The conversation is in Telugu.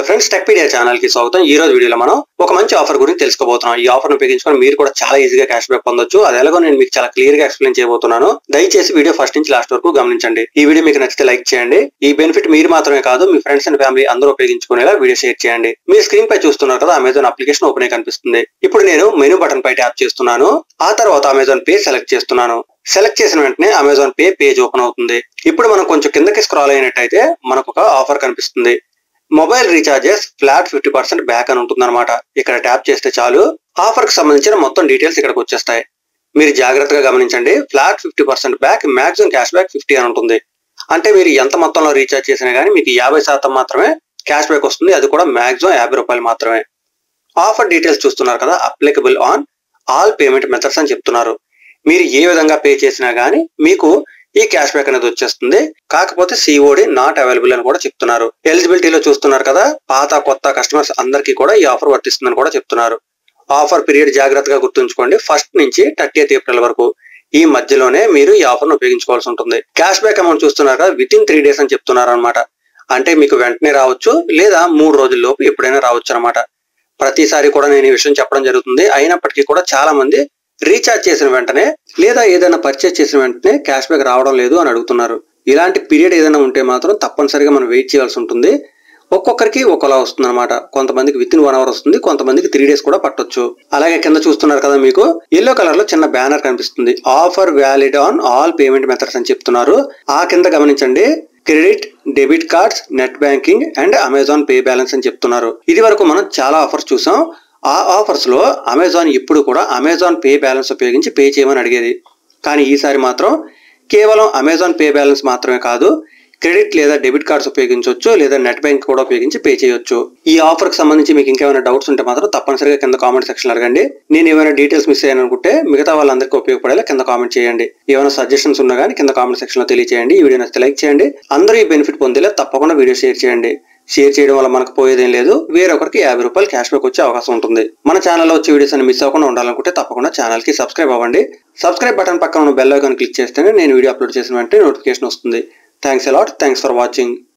హలో ఫ్రెండ్స్, టెక్పీడియా ఛానల్ కి స్వాగతం. ఈ రోజు వీడియోలో మనం ఒక మంచి ఆఫర్ గురించి తెలుసుకోబోతున్నాం. ఈ ఆఫర్ ను ఉపయోగించుకొని మీరు కూడా చాలా ఈజీగా క్యాష్ బ్యాక్ పొందొచ్చు. అది ఎలాగో నేను మీకు చాలా క్లియర్ గా ఎక్స్ప్లెయిన్ చేయబోతున్నాను. దయచేసి వీడియో ఫస్ట్ నుంచి లాస్ట్ వరకు గమనించండి. ఈ వీడియో మీకు నచ్చితే లైక్ చేయండి. ఈ బెనిఫిట్ మీరు మాత్రమే కాదు, మీ ఫ్రెండ్స్ అండ్ ఫ్యామిలీ అందరూ ఉపయోగించుకునేలా వీడియో షేర్ చేయండి. మీ స్క్రీన్ పై చూస్తున్నారు కదా, అమెజాన్ అప్లికేషన్ ఓపెన్ అయి కనిపిస్తుంది. ఇప్పుడు నేను మెనూ బటన్ పై ట్యాప్ చేస్తున్నాను. ఆ తర్వాత అమెజాన్ పే సెలెక్ట్ చేస్తున్నాను. సెలెక్ట్ చేసిన వెంటనే అమెజాన్ పే పేజ్ ఓపెన్ అవుతుంది. ఇప్పుడు మనం కొంచెం కిందకి స్క్రాల్ అయినట్టయితే మనకు ఒక ఆఫర్ కనిపిస్తుంది. మొబైల్ రీఛార్జెస్ ఫ్లాట్ 50% బ్యాక్ అని ఉంటుంది అనమాట. ఇక్కడ ట్యాప్ చేస్తే చాలు ఆఫర్ కి సంబంధించిన మొత్తం డీటెయిల్స్ ఇక్కడికి వచ్చేస్తాయి. మీరు జాగ్రత్తగా గమనించండి. Flat 50% back, maximum cash back 50 అని ఉంటుంది. అంటే మీరు ఎంత మొత్తంలో రీఛార్జ్ చేసినా గానీ మీకు 50% మాత్రమే క్యాష్ బ్యాక్ వస్తుంది. అది కూడా మాక్సిమం 50 రూపాయలు మాత్రమే. ఆఫర్ డీటెయిల్స్ చూస్తున్నారు కదా, applicable on all payment methods అని చెప్తున్నారు. మీరు ఏ విధంగా పే చేసినా గానీ మీకు ఈ క్యాష్ బ్యాక్ అనేది వచ్చేస్తుంది. కాకపోతే సిఓడి నాట్ అవైలబుల్ అని కూడా చెప్తున్నారు. ఎలిజిబిలిటీలో చూస్తున్నారు కదా, పాత కొత్త కస్టమర్స్ అందరికీ కూడా ఈ ఆఫర్ వర్తిస్తుందని కూడా చెప్తున్నారు. ఆఫర్ పీరియడ్ జాగ్రత్తగా గుర్తుంచుకోండి. 1st నుంచి 30th ఏప్రిల్ వరకు ఈ మధ్యలోనే మీరు ఈ ఆఫర్ ను ఉపయోగించుకోవాల్సి ఉంటుంది. క్యాష్ బ్యాక్ అమౌంట్ చూస్తున్నారు కదా, వితిన్ 3 days అని చెప్తున్నారు అనమాట. అంటే మీకు వెంటనే రావచ్చు, లేదా 3 రోజుల్లోపు ఎప్పుడైనా రావచ్చు అనమాట. ప్రతిసారి కూడా నేను ఈ విషయం చెప్పడం జరుగుతుంది. అయినప్పటికీ కూడా చాలా మంది రీఛార్జ్ చేసిన వెంటనే లేదా ఏదైనా పర్చేస్ చేసిన వెంటనే క్యాష్ బ్యాక్ రావడం లేదు అని అడుగుతున్నారు. ఇలాంటి పీరియడ్ ఏదైనా ఉంటే మాత్రం తప్పనిసరిగా మనం వెయిట్ చేయాల్సి ఉంటుంది. ఒక్కొక్కరికి ఒకలా వస్తుంది అనమాట. కొంతమందికి విత్ ఇన్ 1 hour వస్తుంది, కొంతమందికి 3 days కూడా పట్టొచ్చు. అలాగే కింద చూస్తున్నారు కదా, మీకు ఎల్లో కలర్ లో చిన్న బ్యానర్ కనిపిస్తుంది. Offer valid on all payment methods అని చెప్తున్నారు. ఆ కింద గమనించండి, credit, debit cards, net banking and Amazon pay balance అని చెప్తున్నారు. ఇది వరకు మనం చాలా ఆఫర్స్ చూసాం. ఆ ఆఫర్స్ లో అమెజాన్ ఇప్పుడు కూడా అమెజాన్ పే బ్యాలెన్స్ ఉపయోగించి పే చేయమని అడిగేది. కానీ ఈసారి మాత్రం కేవలం అమెజాన్ పే బ్యాలెన్స్ మాత్రమే కాదు, క్రెడిట్ లేదా డెబిట్ కార్డ్స్ ఉపయోగించవచ్చు, లేదా నెట్ బ్యాంక్ కూడా ఉపయోగించి పే చేయొచ్చు. ఈ ఆఫర్ కి సంబంధించి మీకు ఇంకేమైనా డౌట్స్ ఉంటే మాత్రం తప్పనిసరిగా కింద కామెంట్ సెక్షన్ లో అడగండి. నేను ఏమైనా డీటెయిల్స్ మిస్ అయ్యాను అనుకుంటే మిగతా వాళ్ళందరికీ ఉపయోగపడేలా కింద కామెంట్ చేయండి. ఏమైనా సజెషన్స్ ఉన్నా కానీ కింద కామెంట్ సెక్షన్ లో తెలియజేయండి. ఈ వీడియో నచ్చితే లైక్ చేయండి. అందరూ ఈ బెనిఫిట్ పొందేలా తప్పకుండా వీడియో షేర్ చేయండి. షేర్ చేయడం వల్ల మనకు పోయేదేం లేదు, వేరొకరికి 50 రూపాయలు క్యాష్ బ్యాక్ వచ్చే అవకాశం ఉంటుంది. మన ఛానల్లో వచ్చే వీడియోస్ అని మిస్ అవ్వకుండా ఉండాలనుకుంటే తప్పకుండా ఛానల్ కి సబ్స్క్రైబ్ అవ్వండి. సబ్స్క్రైబ్ బటన్ పక్కన ఉన్న బెల్ ఐకాన్ క్లిక్ చేస్తేనే నేను వీడియో అప్లోడ్ చేసిన వెంటనే నోటిఫికేషన్ వస్తుంది. Thanks a lot. Thanks for watching.